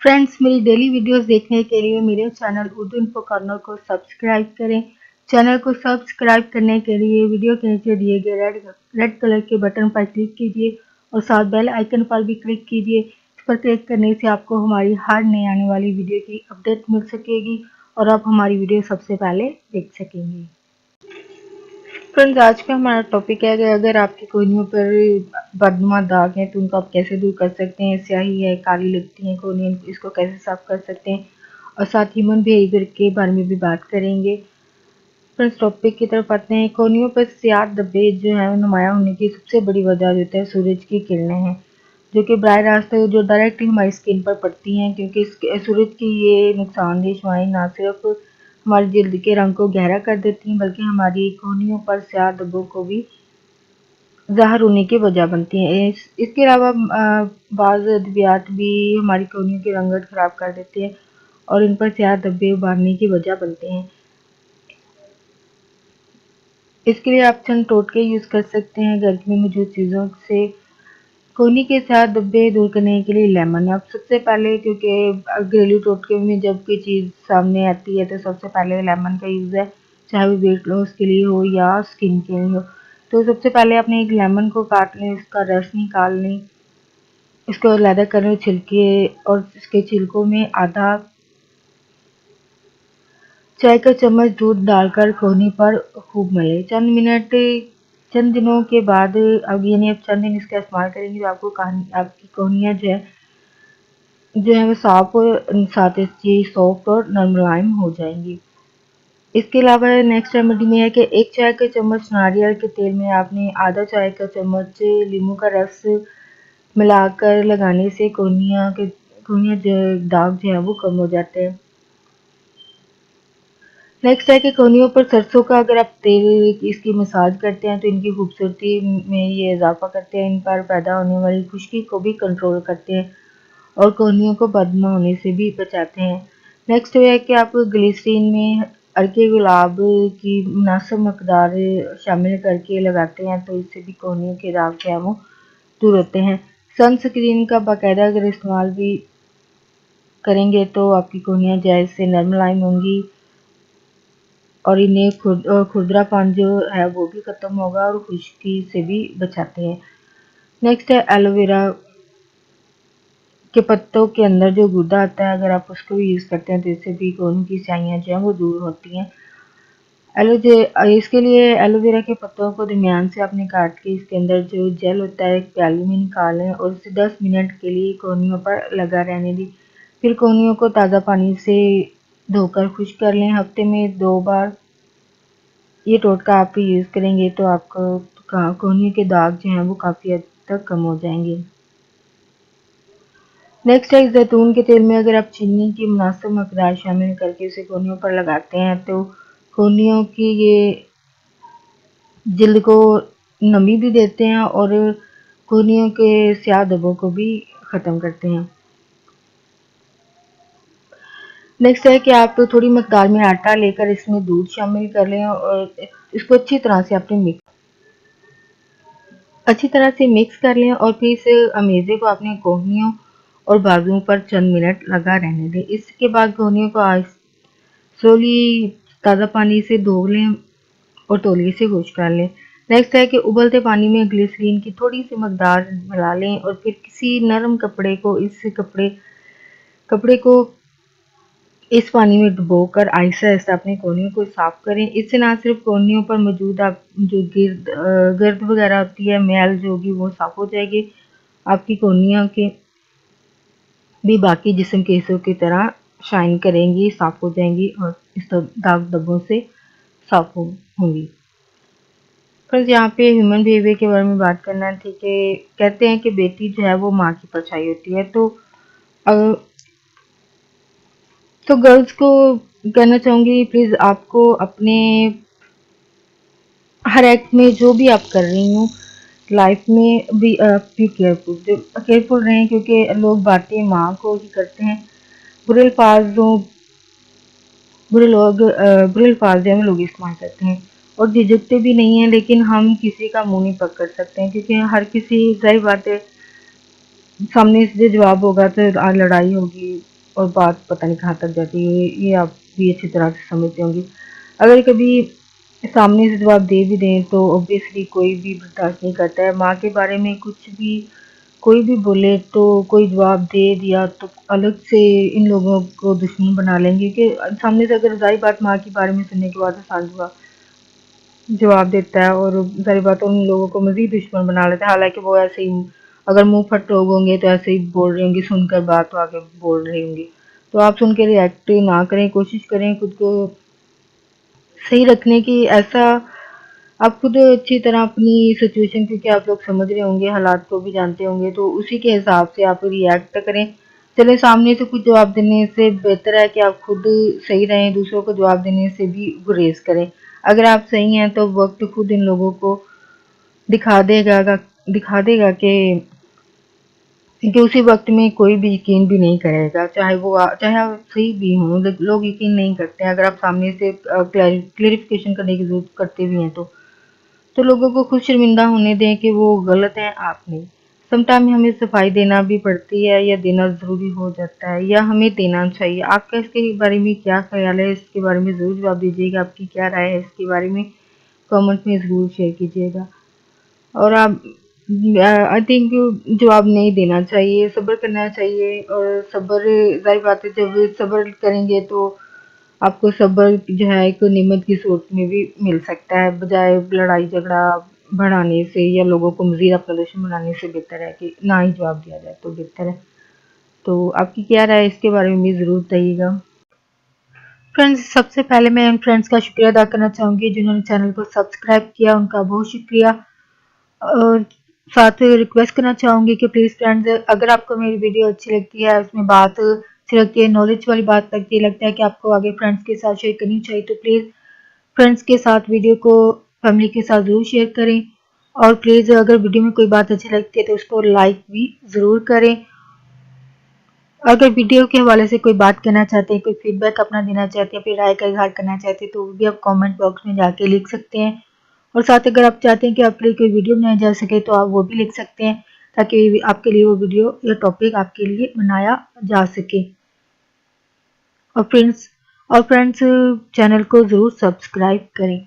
Friends, मेरी daily videos देखने के लिए मेरे चैनल उर्दू इन्फो कॉर्नर को सब्सक्राइब करें। चैनल को सब्सक्राइब करने के लिए वीडियो के नीचे दिए गए रेड कलर के बटन पर क्लिक कीजिए और साथ बेल आइकन पर भी क्लिक कीजिए। इस पर क्लिक करने से आपको हमारी हर नई आने वाली वीडियो की अपडेट मिल सकेगी और आप हमारी वीडियो सबसे पहले देख सकेंगे। फ्रेंड्स, आज का हमारा टॉपिक है कि अगर आपकी कोहनियों पर बदनुमा दाग हैं तो उनको आप कैसे दूर कर सकते हैं। स्याही है, काली लगती है कोहनियाँ, इसको कैसे साफ कर सकते हैं और साथ ह्यूमन बिहेवियर के बारे में भी बात करेंगे। फ्रेंड्स, टॉपिक की तरफ आते हैं। कोहनियों पर स्याह धब्बे जो है नुमाया होने की सबसे बड़ी वजह जो है सूरज की किरणें हैं, जो कि बराह रास्त जो डायरेक्टली हमारी स्किन पर पड़ती हैं, क्योंकि सूरज की ये नुकसानदेह शुआएं ना सिर्फ हमारी जल्द के रंग को गहरा कर देती हैं बल्कि हमारी कोहनियों पर स्याह धब्बों को भी ज़ाहिर होने की वजह बनती हैं। इसके अलावा बाज़ अद्वियात भी हमारी कोहनियों की रंगत ख़राब कर देते हैं और इन पर स्याह धब्बे उभारने की वजह बनते हैं। इसके लिए आप चंद टोटके यूज़ कर सकते हैं घर में मौजूद चीज़ों से। कोहनी के साथ धब्बे दूर करने के लिए लेमन। अब सबसे पहले, क्योंकि घरेलू टोटके में जब कोई चीज़ सामने आती है तो सबसे पहले लेमन का यूज़ है, चाहे वो वेट लॉस के लिए हो या स्किन के लिए हो। तो सबसे पहले अपने एक लेमन को काट लें, इसका रस निकाल लें, इसको अलग कर लें छिलके, और इसके छिलकों में आधा चाय का चम्मच दूध डालकर कोहनी पर खूब मलें। चंद दिनों के बाद, अब यानी अब चंद दिन इसका इस्तेमाल करेंगे तो आपकी कोहनियाँ जो है वो साफ और साथ ही सॉफ्ट और नरम मुलायम हो जाएंगी। इसके अलावा नेक्स्ट रेमेडी में है कि एक चाय का चम्मच नारियल के तेल में आपने आधा चाय का चम्मच नींबू का रस मिलाकर लगाने से कोहनियाँ दाग जो है वो कम हो जाते हैं। नेक्स्ट है कि कोहनियों पर सरसों का अगर आप तेल इसकी मसाज करते हैं तो इनकी खूबसूरती में ये इजाफा करते हैं, इन पर पैदा होने वाली खुश्की को भी कंट्रोल करते हैं और कोहनियों को बदबू होने से भी बचाते हैं। नेक्स्ट ये है कि आप ग्लिसरीन में हल्के गुलाब की मुनासिब मकदार शामिल करके लगाते हैं तो इससे भी कोहनियों के दाग जो है वो दूर होते हैं। सनस्क्रीन का बाकायदा अगर इस्तेमाल भी करेंगे तो आपकी कोहनियाँ जैसे से नरम मुलायम होंगी और इन्हें खुरदरापन जो है वो भी ख़त्म होगा और खुश्की से भी बचाते हैं। नेक्स्ट है एलोवेरा के पत्तों के अंदर जो गुदा आता है, अगर आप उसको भी यूज़ करते हैं तो इससे भी कोहनी की स्याहियाँ जो हैं वो दूर होती हैं। इसके लिए एलोवेरा के पत्तों को दरमियान से आपने काट के इसके अंदर जो जेल होता है एक प्याली में निकालें और इसे 10 मिनट के लिए कोहनियों पर लगा रहने दें। फिर कोहनियों को ताज़ा पानी से धोकर खुश्क कर लें। हफ्ते में 2 बार ये टोटका आप यूज़ करेंगे तो आपको कोहनियों के दाग जो हैं वो काफ़ी हद तक कम हो जाएंगे। नेक्स्ट है, जैतून के तेल में अगर आप चीनी की मुनासिब मकदार शामिल करके उसे कोहनियों पर लगाते हैं तो कोहनियों की ये जल्द को नमी भी देते हैं और कोहनियों के स्याह धब्बों को भी ख़त्म करते हैं। नेक्स्ट है कि आप थोड़ी मकदार में आटा लेकर इसमें दूध शामिल कर लें और इसको अच्छी तरह से मिक्स कर लें और फिर इस अमेज़े को अपने कोहनियों और बाजुओं पर चंद मिनट लगा रहने दें। इसके बाद कोहनियों को स्लोली ताज़ा पानी से धो लें और तौलिए से खुश्क कर लें। नेक्स्ट है कि उबलते पानी में ग्लिसरीन की थोड़ी सी मकदार मिला लें और फिर किसी नरम कपड़े को इस पानी में डुबोकर आहिस्ता आहिस्ता अपनी कोहनियों को साफ करें। इससे ना सिर्फ कोहनियों पर मौजूद जो गर्द वगैरह होती है, मैल जो होगी वो साफ हो जाएगी, आपकी कोहनियों के भी बाकी जिस्म के हिस्सों की तरह शाइन करेंगी, साफ हो जाएंगी और इस दाग धब्बों से साफ होंगी। फ्रेंड्स, यहाँ पे ह्यूमन बिहेवियर के बारे में बात करना है। ठीक है, कहते हैं कि बेटी जो है वो माँ की परछाई होती है, तो गर्ल्स को कहना चाहूँगी प्लीज़ आपको अपने हर एक्ट में जो भी आप कर रही हो लाइफ में भी केयरफुल रहें, क्योंकि लोग बातें माँ को ही करते हैं। बुरे अल्फाज जो है लोग इस्तेमाल करते हैं और झिझकते भी नहीं हैं, लेकिन हम किसी का मुंह नहीं पकड़ सकते हैं क्योंकि हर किसी, सही बात है, सामने से जवाब होगा तो लड़ाई होगी, और बात पता नहीं कहाँ तक जाती है, ये आप भी अच्छी तरह से समझते होंगे। अगर कभी सामने से जवाब दे भी दें तो ऑब्वियसली कोई भी बर्दाश्त नहीं करता है। माँ के बारे में कुछ भी कोई भी बोले तो कोई जवाब दे दिया तो अलग से इन लोगों को दुश्मन बना लेंगे कि सामने से अगर ज़ाहिर बात माँ के बारे में सुनने के बाद साझा जवाब देता है और ज़ाहिर बात उन लोगों को मज़ीद दुश्मन बना लेता है। हालाँकि वो ऐसे ही अगर मुँह फट लोग होंगे तो ऐसे ही बोल रहे होंगे, सुनकर बात तो आगे बोल रहे होंगे। तो आप सुन के रिएक्ट ना करें, कोशिश करें खुद को सही रखने की। ऐसा आप खुद अच्छी तरह अपनी सिचुएशन, क्योंकि आप लोग समझ रहे होंगे, हालात को भी जानते होंगे, तो उसी के हिसाब से आप रिएक्ट करें। चले सामने से कुछ जवाब देने से बेहतर है कि आप खुद सही रहें, दूसरों को जवाब देने से भी गुरेज करें। अगर आप सही हैं तो वक्त खुद इन लोगों को दिखा देगा कि उसी वक्त में कोई भी यकीन भी नहीं करेगा, चाहे आप सही भी हों, लोग यकीन नहीं करते हैं। अगर आप सामने से क्लेरिफिकेशन करने की जरूरत करते भी हैं तो लोगों को खुद शर्मिंदा होने दें कि वो गलत हैं, आप नहीं। समटाइम हमें सफाई देना भी पड़ती है या देना ज़रूरी हो जाता है या हमें देना चाहिए। आपका इसके बारे में क्या ख्याल है, इसके बारे में ज़रूर जवाब दीजिएगा। आपकी क्या राय है इसके बारे में कमेंट में ज़रूर शेयर कीजिएगा। और आप आई थिंक जवाब नहीं देना चाहिए, सब्र करना चाहिए। और सब्र ज़ाहिर बात है, जब सब्र करेंगे तो आपको सब्र जो है एक नेमत की सूरत में भी मिल सकता है, बजाय लड़ाई झगड़ा बढ़ाने से या लोगों को मज़ीद अपना दुश्मन बनाने से बेहतर है कि ना ही जवाब दिया जाए तो बेहतर है। तो आपकी क्या राय है इसके बारे में भी ज़रूर बताइएगा। फ्रेंड्स, सबसे पहले मैं उन फ्रेंड्स का शुक्रिया अदा करना चाहूँगी जिन्होंने चैनल को सब्सक्राइब किया, उनका बहुत शुक्रिया। और साथ रिक्वेस्ट करना चाहूँगी कि प्लीज़ फ्रेंड्स, अगर आपको मेरी वीडियो अच्छी लगती है, उसमें बात अच्छी लगती है, नॉलेज वाली बात लगती है, लगता है कि आपको आगे फ्रेंड्स के साथ शेयर करनी चाहिए, तो प्लीज़ फ्रेंड्स के साथ वीडियो को फैमिली के साथ ज़रूर शेयर करें। और प्लीज़ अगर वीडियो में कोई बात अच्छी लगती है तो उसको लाइक भी ज़रूर करें। अगर वीडियो के हवाले से कोई बात कहना चाहते हैं, कोई फीडबैक अपना देना चाहते हैं, फिर राय का इजहार करना चाहते हैं, तो वो भी आप कमेंट बॉक्स में जाके लिख सकते हैं। और साथ अगर आप चाहते हैं कि आपके लिए कोई वीडियो बनाया जा सके तो आप वो भी लिख सकते हैं, ताकि आपके लिए वो वीडियो या टॉपिक आपके लिए बनाया जा सके। और फ्रेंड्स चैनल को ज़रूर सब्सक्राइब करें।